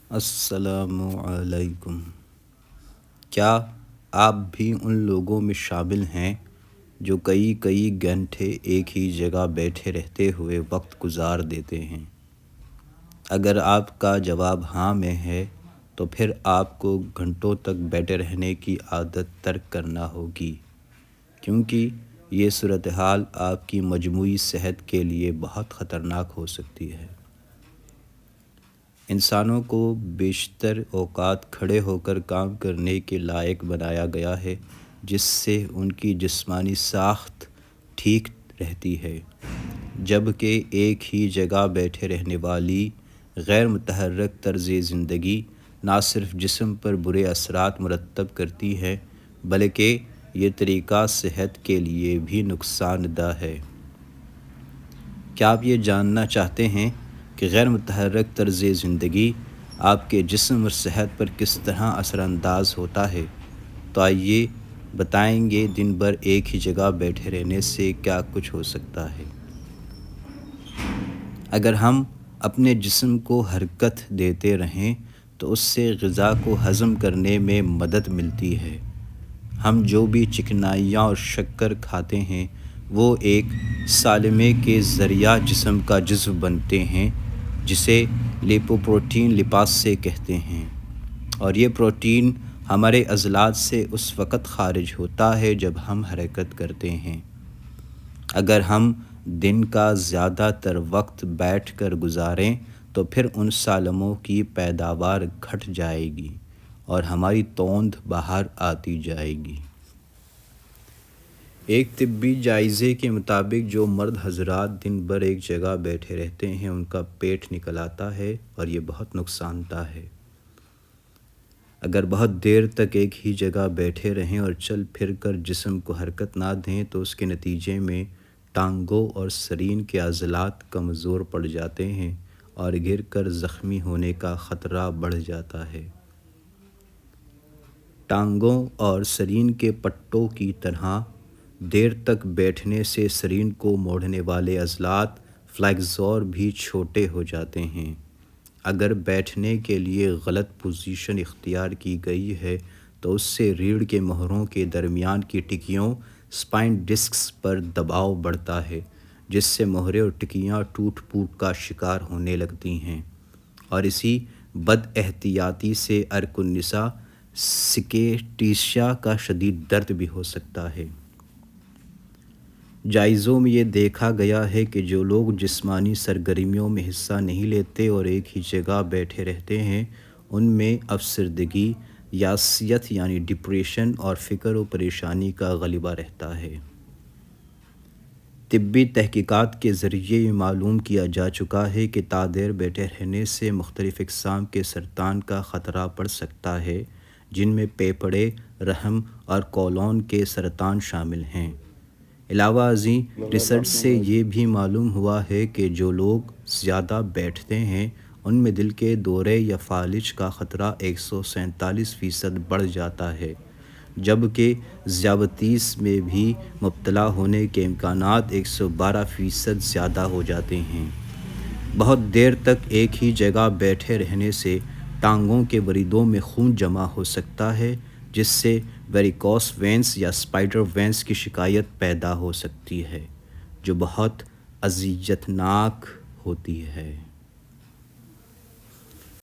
السلام علیکم۔ کیا آپ بھی ان لوگوں میں شامل ہیں جو کئی گھنٹے ایک ہی جگہ بیٹھے رہتے ہوئے وقت گزار دیتے ہیں؟ اگر آپ کا جواب ہاں میں ہے تو پھر آپ کو گھنٹوں تک بیٹھے رہنے کی عادت ترک کرنا ہوگی، کیونکہ یہ صورتحال آپ کی مجموعی صحت کے لیے بہت خطرناک ہو سکتی ہے۔ انسانوں کو بیشتر اوقات کھڑے ہو کر کام کرنے کے لائق بنایا گیا ہے، جس سے ان کی جسمانی ساخت ٹھیک رہتی ہے، جبکہ ایک ہی جگہ بیٹھے رہنے والی غیر متحرک طرز زندگی نہ صرف جسم پر برے اثرات مرتب کرتی ہے بلکہ یہ طریقہ صحت کے لیے بھی نقصان دہ ہے۔ کیا آپ یہ جاننا چاہتے ہیں کہ غیر متحرک طرز زندگی آپ کے جسم اور صحت پر کس طرح اثر انداز ہوتا ہے؟ تو آئیے بتائیں گے دن بھر ایک ہی جگہ بیٹھے رہنے سے کیا کچھ ہو سکتا ہے۔ اگر ہم اپنے جسم کو حرکت دیتے رہیں تو اس سے غذا کو ہضم کرنے میں مدد ملتی ہے۔ ہم جو بھی چکنائیاں اور شکر کھاتے ہیں وہ ایک سالمے کے ذریعہ جسم کا جزو بنتے ہیں، جسے لیپوپروٹین لپاس سے کہتے ہیں، اور یہ پروٹین ہمارے عضلات سے اس وقت خارج ہوتا ہے جب ہم حرکت کرتے ہیں۔ اگر ہم دن کا زیادہ تر وقت بیٹھ کر گزاریں تو پھر ان سالموں کی پیداوار گھٹ جائے گی اور ہماری توند باہر آتی جائے گی۔ ایک طبی جائزے کے مطابق جو مرد حضرات دن بھر ایک جگہ بیٹھے رہتے ہیں ان کا پیٹ نکل آتا ہے اور یہ بہت نقصان دہ ہے۔ اگر بہت دیر تک ایک ہی جگہ بیٹھے رہیں اور چل پھر کر جسم کو حرکت نہ دیں تو اس کے نتیجے میں ٹانگوں اور سرین کے عضلات کمزور پڑ جاتے ہیں اور گر کر زخمی ہونے کا خطرہ بڑھ جاتا ہے۔ ٹانگوں اور سرین کے پٹوں کی طرح دیر تک بیٹھنے سے سرین کو موڑنے والے عضلات فلیکسور بھی چھوٹے ہو جاتے ہیں۔ اگر بیٹھنے کے لیے غلط پوزیشن اختیار کی گئی ہے تو اس سے ریڑھ کے موہروں کے درمیان کی ٹکیوں اسپائن ڈسکس پر دباؤ بڑھتا ہے، جس سے موہرے اور ٹکیاں ٹوٹ پھوٹ کا شکار ہونے لگتی ہیں، اور اسی بد احتیاطی سے عرق النساء سکیٹیشیا کا شدید درد بھی ہو سکتا ہے۔ جائزوں میں یہ دیکھا گیا ہے کہ جو لوگ جسمانی سرگرمیوں میں حصہ نہیں لیتے اور ایک ہی جگہ بیٹھے رہتے ہیں ان میں افسردگی، یأسیت یعنی ڈپریشن اور فکر و پریشانی کا غلبہ رہتا ہے۔ طبی تحقیقات کے ذریعے یہ معلوم کیا جا چکا ہے کہ دیر بیٹھے رہنے سے مختلف اقسام کے سرطان کا خطرہ بڑھ سکتا ہے، جن میں پھیپھڑے، رحم اور کولون کے سرطان شامل ہیں۔ علاوہ ازیں ریسرچ سے یہ بھی معلوم ہوا ہے کہ جو لوگ زیادہ بیٹھتے ہیں ان میں دل کے دورے یا فالج کا خطرہ 147% بڑھ جاتا ہے، جبکہ ذیابیطس میں بھی مبتلا ہونے کے امکانات 112% زیادہ ہو جاتے ہیں۔ بہت دیر تک ایک ہی جگہ بیٹھے رہنے سے ٹانگوں کے وریدوں میں خون جمع ہو سکتا ہے، جس سے ویریکوس وینز یا اسپائڈر وینز کی شکایت پیدا ہو سکتی ہے، جو بہت اذیت ناک ہوتی ہے۔